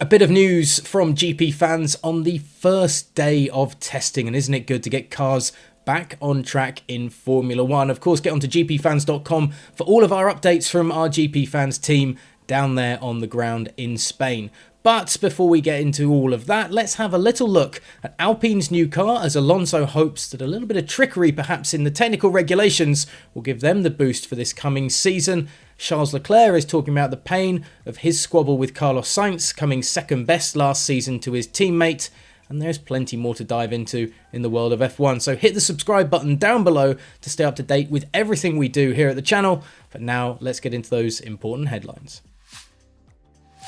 A bit of news from GPFans on the first day of testing, and isn't it good to get cars back on track in Formula 1? Of course, get onto gpfans.com for all of our updates from our GPFans team down there on the ground in Spain. But before we get into all of that, let's have a little look at Alpine's new car, as Alonso hopes that a little bit of trickery perhaps in the technical regulations will give them the boost for this coming season. Charles Leclerc is talking about the pain of his squabble with Carlos Sainz, coming second best last season to his teammate. And there's plenty more to dive into in the world of F1. So hit the subscribe button down below to stay up to date with everything we do here at the channel. But now let's get into those important headlines.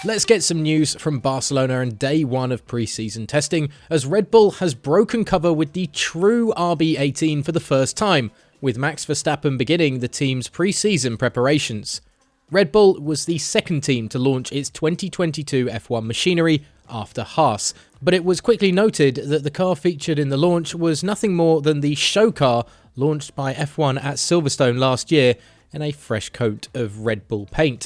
Let's get some news from Barcelona and day one of pre-season testing, as Red Bull has broken cover with the true RB18 for the first time, with Max Verstappen beginning the team's pre-season preparations. Red Bull was the second team to launch its 2022 F1 machinery after Haas, but it was quickly noted that the car featured in the launch was nothing more than the show car launched by F1 at Silverstone last year in a fresh coat of Red Bull paint.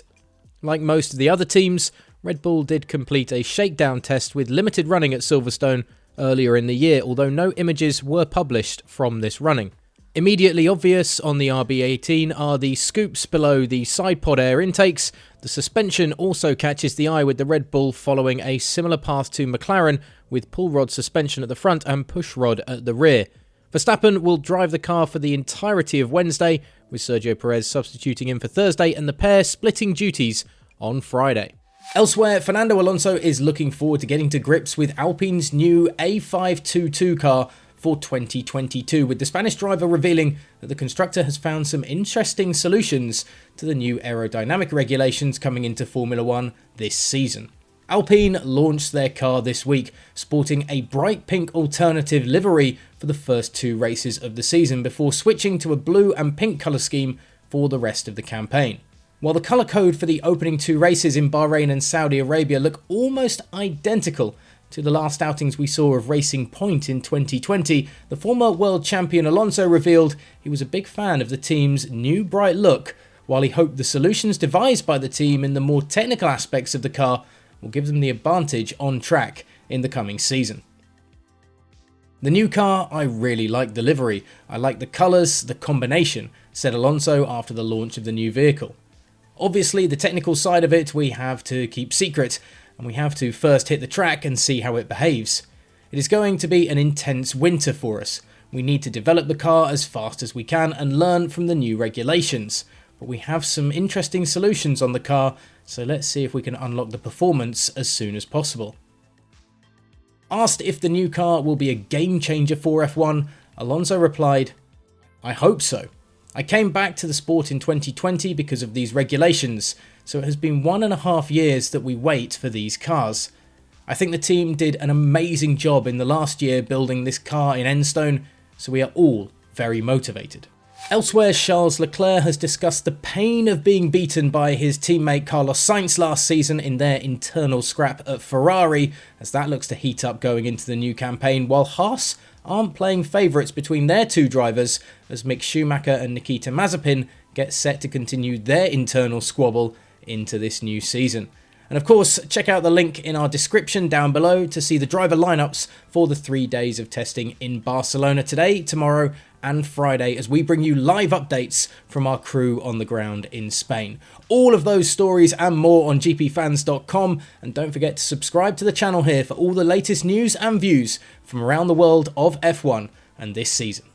Like most of the other teams, Red Bull did complete a shakedown test with limited running at Silverstone earlier in the year, although no images were published from this running. Immediately obvious on the RB18 are the scoops below the side pod air intakes. The suspension also catches the eye, with the Red Bull following a similar path to McLaren, with pull rod suspension at the front and push rod at the rear. Verstappen will drive the car for the entirety of Wednesday, with Sergio Perez substituting in for Thursday and the pair splitting duties on Friday. Elsewhere, Fernando Alonso is looking forward to getting to grips with Alpine's new A522 car for 2022, with the Spanish driver revealing that the constructor has found some interesting solutions to the new aerodynamic regulations coming into Formula 1 this season. Alpine launched their car this week, sporting a bright pink alternative livery for the first two races of the season, before switching to a blue and pink colour scheme for the rest of the campaign. While the colour code for the opening two races in Bahrain and Saudi Arabia look almost identical to the last outings we saw of Racing Point in 2020, the former world champion Alonso revealed he was a big fan of the team's new bright look, while he hoped the solutions devised by the team in the more technical aspects of the car will give them the advantage on track in the coming season. The new car, I really like the livery. I like the colours, the combination, said Alonso after the launch of the new vehicle. Obviously, the technical side of it we have to keep secret, and we have to first hit the track and see how it behaves. It is going to be an intense winter for us. We need to develop the car as fast as we can and learn from the new regulations. But we have some interesting solutions on the car, so let's see if we can unlock the performance as soon as possible. Asked if the new car will be a game changer for F1, Alonso replied, "I hope so. I came back to the sport in 2020 because of these regulations, so it has been 1.5 years that we wait for these cars. I think the team did an amazing job in the last year building this car in Enstone, so we are all very motivated." Elsewhere, Charles Leclerc has discussed the pain of being beaten by his teammate Carlos Sainz last season in their internal scrap at Ferrari, as that looks to heat up going into the new campaign, while Haas aren't playing favourites between their two drivers, as Mick Schumacher and Nikita Mazepin get set to continue their internal squabble into this new season. And of course, check out the link in our description down below to see the driver lineups for the 3 days of testing in Barcelona today, tomorrow and Friday, as we bring you live updates from our crew on the ground in Spain. All of those stories and more on gpfans.com, and don't forget to subscribe to the channel here for all the latest news and views from around the world of F1 and this season.